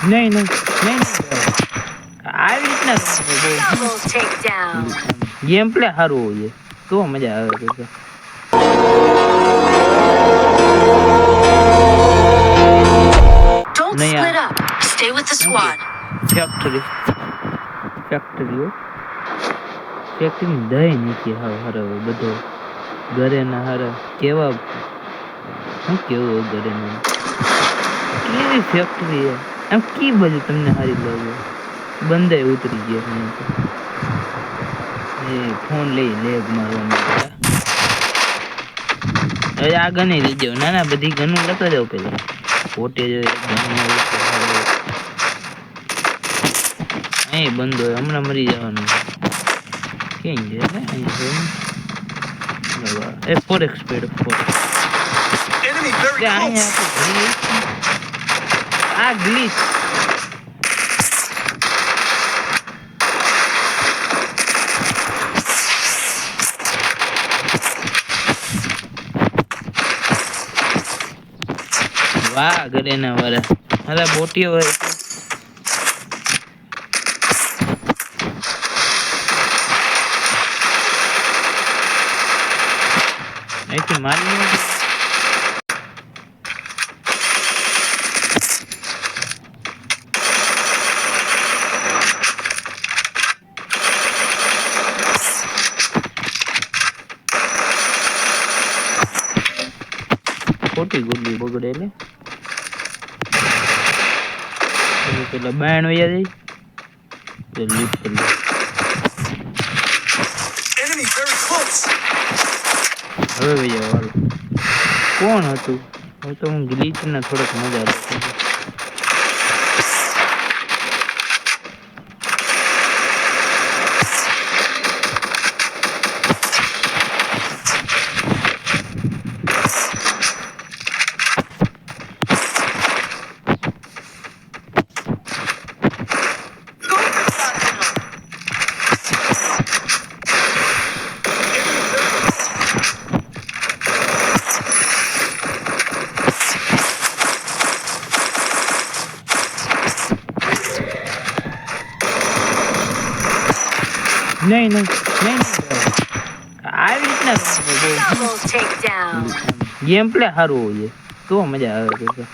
નહીં નહીં નહીં આવી રીતના ગેમ પ્લે સારું હોય તો મજા આવે છે. Don't split up. Stay with the squad. Factory દહીં નીચે હારે બધો ઘરે ના હારે કેવા શું કેવું ઘરે કેવી ફેક્ટરી આમ કી બાજુ તમને સારી લાગે બંધાઈ ઉતરી ગયા એ ફોન લઈ લેગ મારવા હવે આ ગને લઈ જાવ ના બધી ગનું લેતો જાવ પેલા પોતે જો અહીં બંધ હોય હમણાં મરી જવાનું ક્યાં જાય અહીંયા એ 4x સ્પીડ 4 આ ગ્લિચ વાહ ગરે ના વાળા મારા બોટીઓ હોય અહીંથી મારી ખોટી ગુડલી બગડે એટલે પેલા બાયણ વયા જાય લીપ કરી હવે વયા વાળું કોણ હતું હવે તો હું ગ્લીચ ના થોડોક મજા આવતો નહીં આવી રીતના ગેમ પ્લે સારું હોય તો મજા આવે છે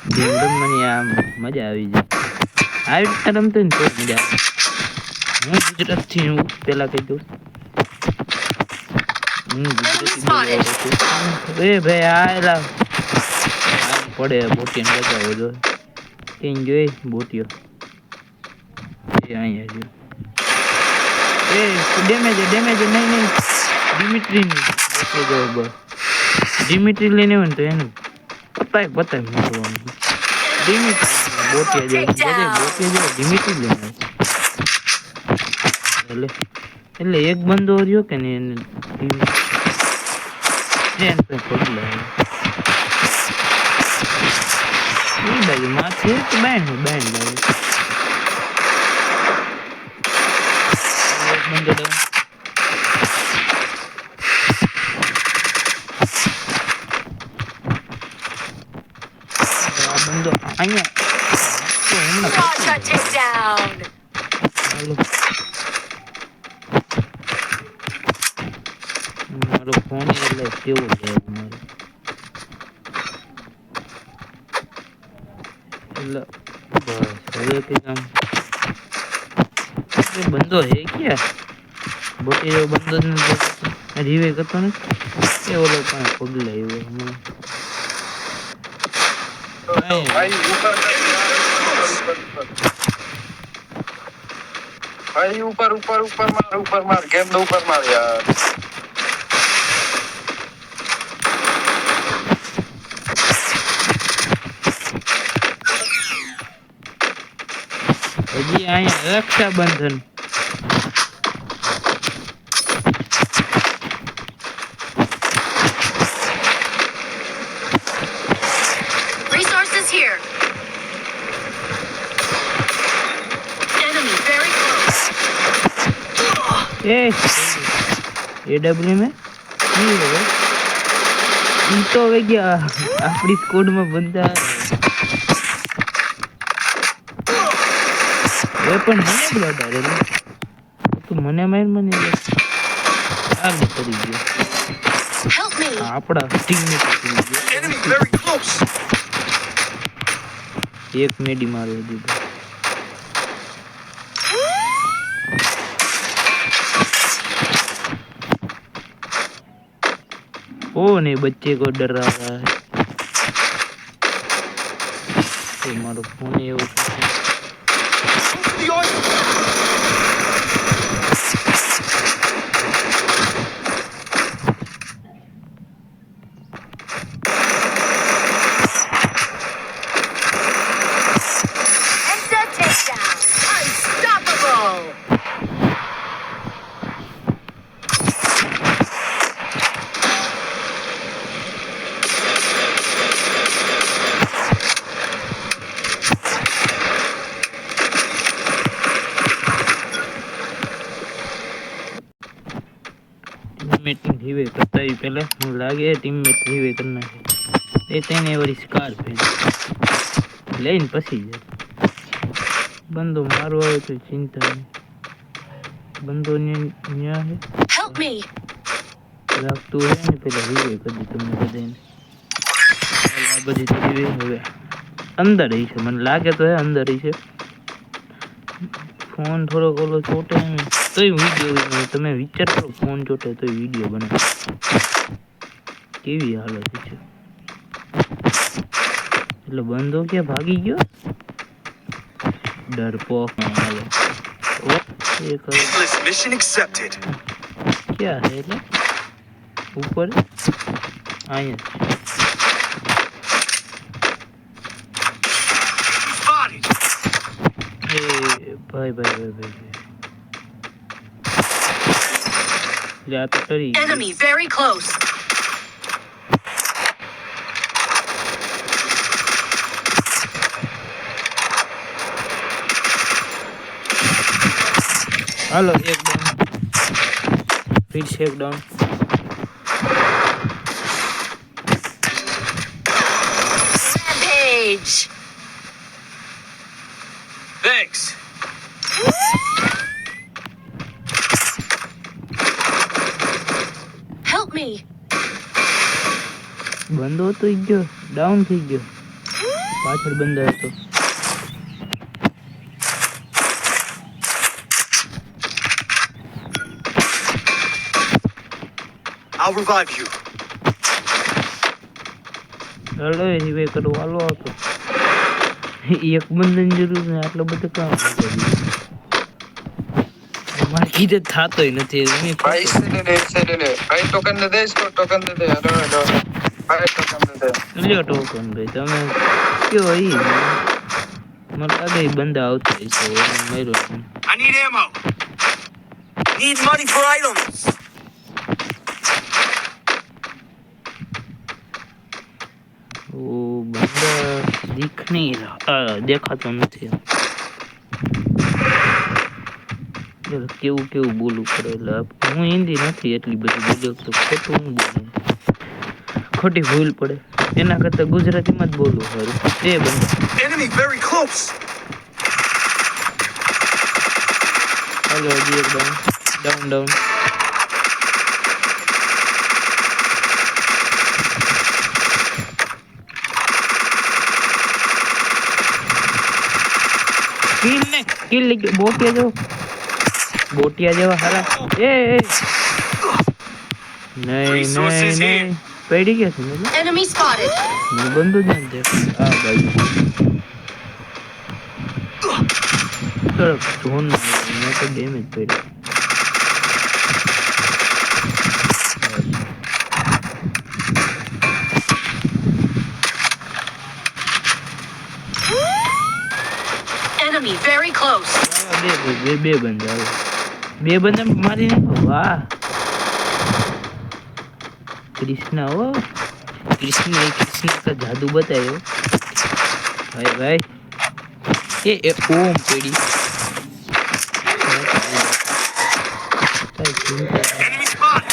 ગેમ રમવાની આમ મજા આવી જાય આવી રીતના રમતો ને તો મજા આવે હું ગુજરાતથી હું પેલા કહી દઉં હું ગુજરાતી એ ભાઈ આયેલા પડે બોટીને બચાવો જો કેમ જોઈ બોટીઓ એ અહીંયા જો ડેમેજ નહીં ડિમિટ્રી લઈને હોય ને તો એને પતાય મારવાનું ડિમિટ્રી બોટિયા ડિમિટ્રી લઈને એટલે એક બંદો રહ્યો કે નહીં એને પગલા એ બાજુ માથે બેન્ડ લાગે બંદો બંદો અહીંયા મારો ફોન એટલે કેવો છે મારો એટલે બસ હવે કંઈક આમ બંદો હે ક્યાં બોટી એવો બંદો જ નથી રીવે કરતો ને એ ઓલો પણ પગલા એવો હમણાં भाई ऊपर मार गेम दो ऊपर मार यार હજી અહીંયા Rakshabandhan resources here. Enemy very close. AW में तो हो गया अपनी स्क्वाड में बंदा પણ મને બ્લડ આવે તું મને માર મને આગળ કરી ગયો Help me. આપણા ટીમમેટ Enemy very close. એક મેડી મારો દીધો कौन है बच्चे को डरा रहा है तो मारो फोन है वो Headset takedown. Unstoppable. टीममेट रिवे करता ही पहले मुझे लगे टीममेट रिवे करना है ये तेने वाली स्कार पे लेन पसी जाए बंदो मारो आवे तो चिंता नहीं बंदो न्या है Help me. लागतो है ने पहले रिवे कर दी तुमने बधाने आ बधी तो रिवे હવે અંદર ही છે મને લાગે તો હે અંદર ही છે ફોન થોડો કોલો છોટે ને તોય વિડિયો તમે વિચાર કરો ફોન છોટે તોય વિડિયો બને કેવી હાલત છે એટલે બંધો કે ભાગી ગયો डरपोक हालो ओ ये कर Mission accepted. क्या है ये ऊपर आया Spotted. ए भाई भाई भाई भाई ले आता टरी Enemy very close. हेलो एक डाउन फिर से एक down Rampage. Thanks. Help me. बंदो तो गयो डाउन થઈ ગયો પાછળ બંદો હતો I'll revive you. हेलो रिवे करो वालो હતો એક બંદન જરૂર છે આટલો બધો કામ મારે કીધે થાતોય નથી મેં ભાઈ સેડે ભાઈ ટોકન દે इसको टोकन दे दे हेलो हेलो भाई टोकन दे दे લ્યો ટોકન ભાઈ તમે કયો ઈ મને લાગે ઈ બંદા આવતો હશે માર્યો I need ammo. Need money for items. वो बंदा दिख नहीं रहा देखाતો નથી કેવું કેવું બોલવું પડે એટલે હું હિન્દી નથી એટલી બધી બોલ્યો તો ખોટું હું બોલું ખોટી ભૂલ પડે એના કરતા ગુજરાતીમાં જ બોલવું સારું એ બંદા Enemy very close. હાલો હજી એક ડાઉન ડાઉન ડાઉન किल ले बोटिया जेवा हरा ए नहीं नहीं नहीं पेड़ी क्या थी मतलब Enemy spotted. मैं बंदो जानते आ भाई थोड़ा जोन में तो डैमेज पेड़ी Enemy very close. બે બંદા મારી નાખો વાહ कृष्णा हो कृष्ण का जादू बतायो भाई भाई ये ओम पेड़ी Enemy spot.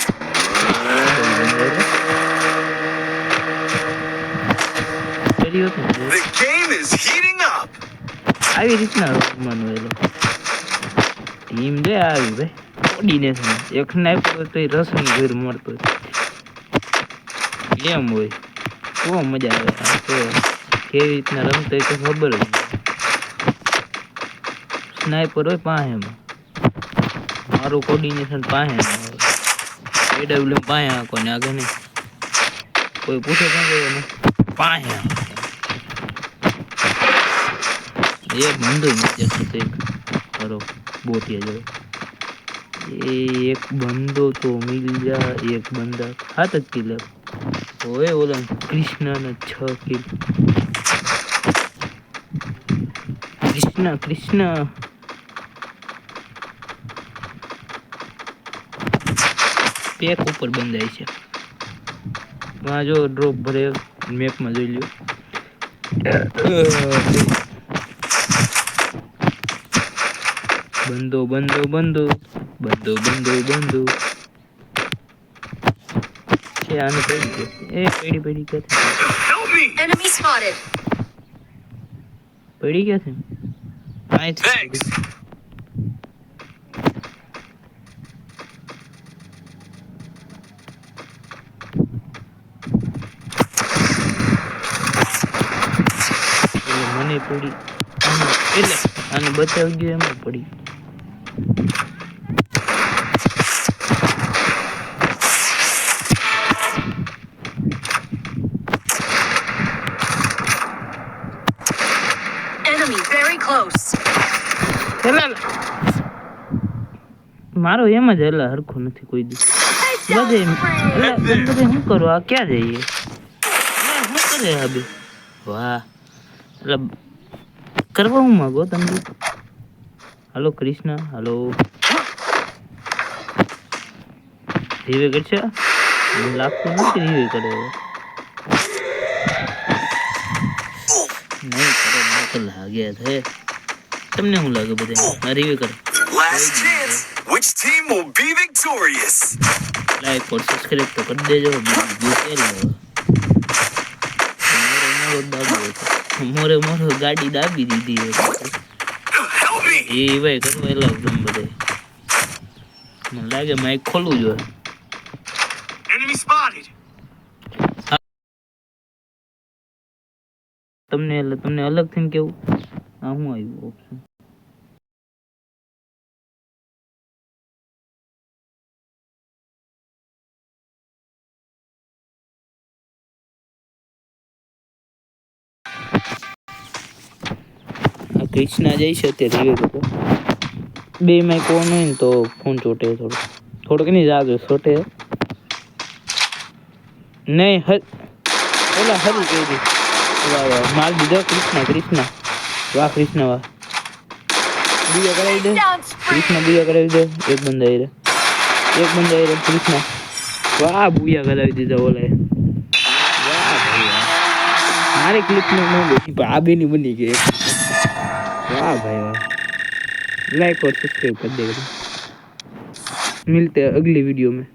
The game is heating up. આવી રીતના રમવાનું એ લોકો ટીમ દે આવી ભાઈ કોર્ડિનેશન એક સ્નાઈપર હોય તો રસની ઘર મળતો એમ હોય બહુ મજા આવે આ તો કેવી રીતના રમતો હોય તો ખબર જ નહીં સ્નાઈપર હોય પાસેમાં મારું કોર્ડિનેશન પાસે એડબ્લ્યુ પાસે કોને આગળ નહીં કોઈ પૂછે ક્યાં ગયો ને પાસે એ બંધો નીચે એક કરો बोटिया जो एक बंदो तो मिल जा एक बंदा 7 किल ओए बोला कृष्णा ने 6 किल कृष्णा कृष्णा पेक ऊपर बंदाई છે वहां जो ड्रॉप भरे मैप में જોઈ લ્યો बंदो बंदो बंदो बंदो बंदो बंदो ये आने पे ए पेड़ी क्या थे Enemy spotted. पेड़ी क्या थे आए थे મને પડી એટલે આને બચાવી ગયો એમાં પડી Enemy very close. મારો એમ જ હલા હરખો નથી કોઈ દી બધે શું કરો આ ક્યાં જઈએ શું કરે હવે વાહ એટલે કરવા હું માંગો તમે હાલો કૃષ્ણ હાલો રીવે કરશે લાગતું નથી રીવે કરે નહીં કરે તો લાગ્યા છે તમને શું લાગે બધા રીવે કરે Last chance. Which team will be victorious? Like और સબસ્ક્રાઇબ તો કરી દેજો મોરે મોરો ગાડી દાબી દીધી Help me! એ ભાઈ કરવા એલા એકદમ બધે મને લાગે માઇક ખોલવું જોઈએ Enemy spotted. તમને એટલે તમને અલગ થઈને કેવું આ હું આવ્યું ઓપ્શન कृष्णा जई છે તે રીવે તો બે માં કોણ હોય ને તો ફોન ચોટે થોડુંક નહીં જાજો છોટે નહીં ઓલા હરી કહી દી વાહ વાહ માલ દીધો કૃષ્ણા વાહ કૃષ્ણ વાહ બીજા કરાવી દે કૃષ્ણ બીજા કરાવી દે એક બંદા આયરે કૃષ્ણ વાહ બુયા કરાવી દીધા ઓલા વાહ ભાઈ વાહ મારે ક્લિપ નો ન બેઠી પણ આ બેની બની ગઈ वाह भाई वाह लाइक और सब्सक्राइब कर देगा मिलते हैं अगली वीडियो में।